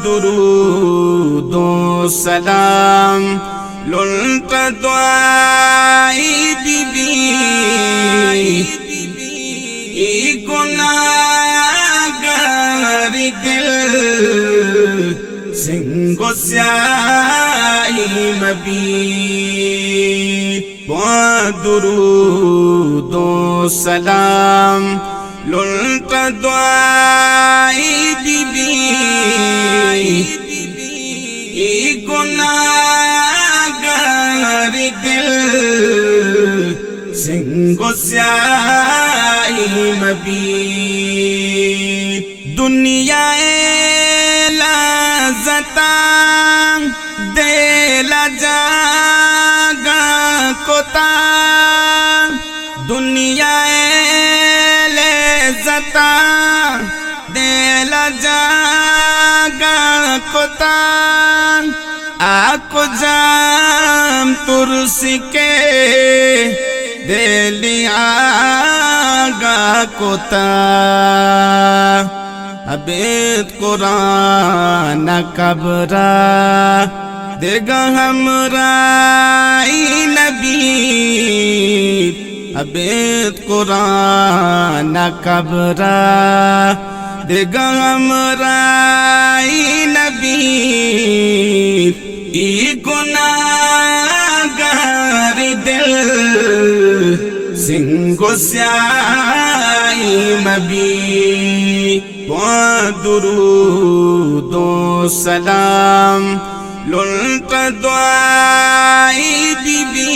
درود و سلام للت دعائی بی بی ای گناہگار دل سنگ و سیاہی مبین درود و سلام للت دعائی بی بی ای گناہگار دل سنگ و سیاہی مبین دنیا لذتا دل جاگا کوتا دنیا لذتا دل جاگا کوتا آکو جام ترس کے دلی آگا کوتا عبید قرآن کبرا دیگا ہمرائی نبی عبید قرآن کبرا دیگا ہمرائی نبی ای گناہگار دل سنگ و سیاہی مبین درود و سلام للت دعائی بی بی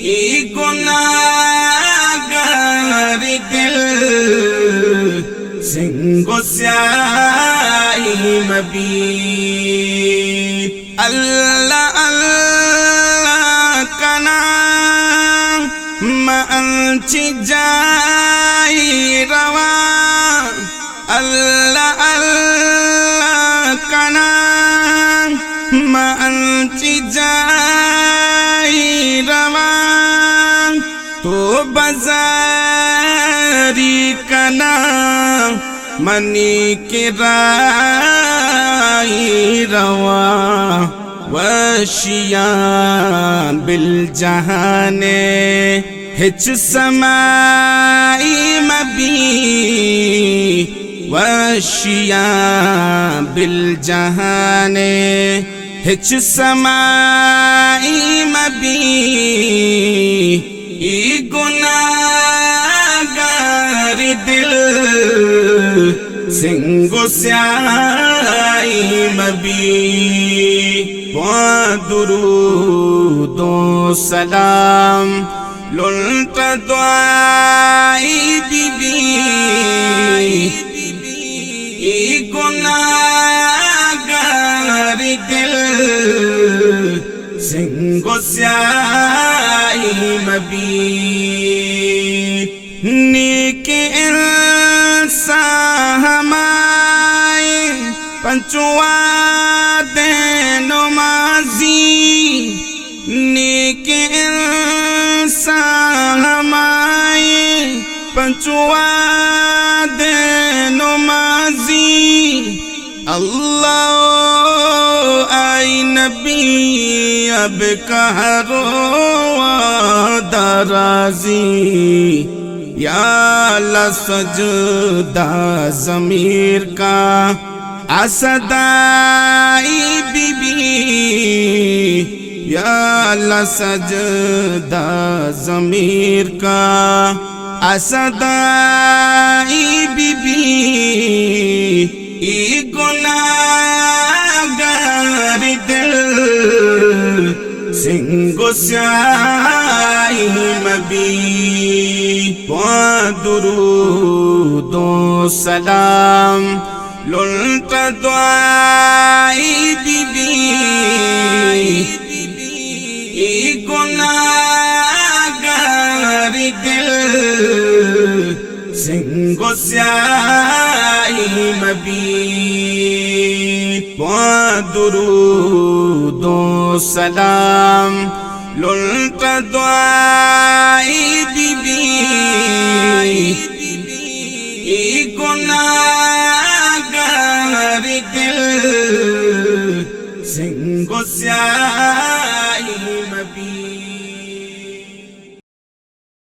ای گناہگار دل سنگ و سیاہی مبین اللہ اللہ کنا انچی جائی روا اللہ اللہ کنا انچی جائی روا تو بازاری کنا منی کی رائی روا وشیان بالجہان ہچ سمائی مبی وشیان بالجہان ہچ سمائی مبی ای گناہگار دل سنگ و سیاہی مبین درود و سلام للت دعائی بی بی ای گناہگار دل سنگ و سیاہی مبین نیک انسان ہمائے پنچوا دین نمازی نیک انسان ہمائے پنچوا دین نمازی اللہ آئی نبی اب کہرو درازی یا لسجدہ ضمیر کا اسدائی بی بی یا لسجدہ ضمیر کا اسدائی بی بی ای گناہگار دل سنگ و سیاہی مبین درود و سلام للت دعائی بی بی ای گناہگار دل سنگ و سیاہی مبین درود و سلام للت دعائی بی بی ای گناہ گسیائی مبین